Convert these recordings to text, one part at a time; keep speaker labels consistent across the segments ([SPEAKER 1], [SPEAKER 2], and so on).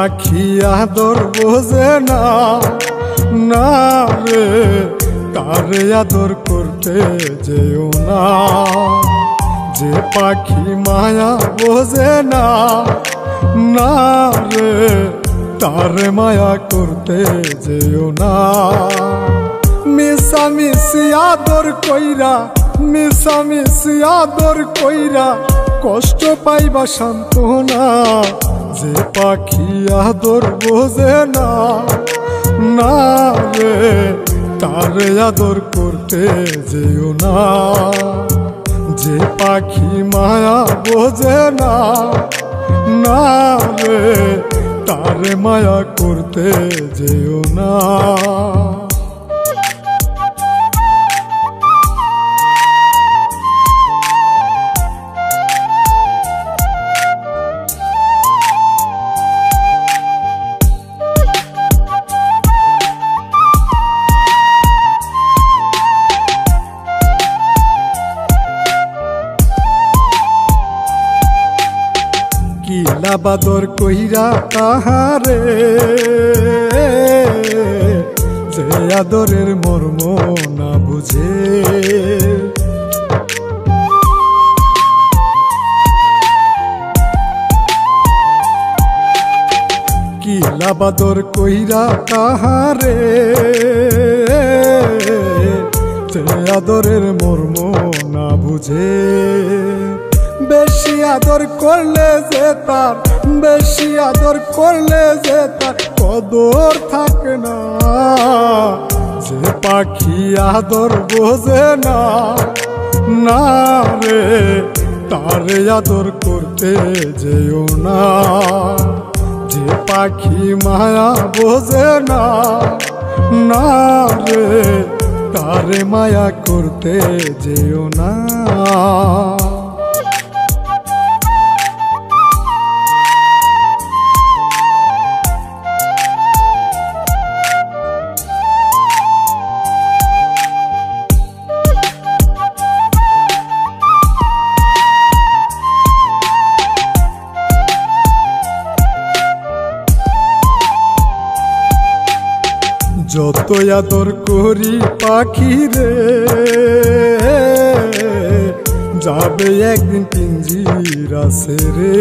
[SPEAKER 1] পাখি আদর বোঝে না, না রে তারে আদর করতে যেও না। যে পাখি মায়া বোঝে না, না রে তারে মায়া করতে যেও না। মিশামিশি আদর কইরা, মিশামিশি আদর কইরা কষ্ট পাইবা সান্ত্বনা। যে পাখি আদর বোঝে না, না রে তারে আদর করতে যেও না। যে পাখি মায়া বোঝে না, না রে তারে মায়া করতে যেও না। কিলা বাদর কইরা তাহারে, যে আদরের মর্ম না বুঝে। কিলা বাদর কইরা তাহারে, যে আদরের মর্ম না বুঝে। বেশি আদর করলে যে তার, বেশি আদর করলে যে তার কদর থাকে না। যে পাখি আদর বোঝে না, না রে তারে আদর করতে যেও না। যে পাখি মায়া বোঝে না, না রে তারে মায়া করতে যেও না। যত আদর করি পাখি রে, যাবে একদিন পিঞ্জিরা ছেড়ে।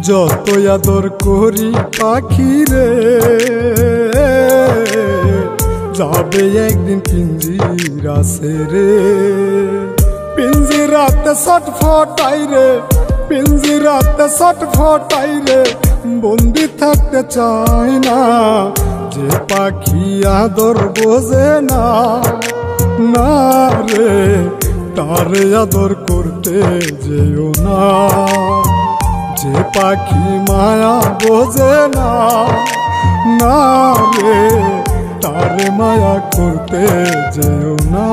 [SPEAKER 1] যত আদর করি পাখি রে, যাবে একদিন পিঞ্জিরা ছেড়ে। পিঞ্জিরাতে ছটফটাই রে, পিঞ্জিরাতে ছটফটাই রে, বন্দি থাকতে চাই না। যে পাখি আদর বোঝে না, না রে তারে আদর করতে যেও না। যে পাখি মায়া বোঝে না, না রে তারে মায়া করতে যেও না।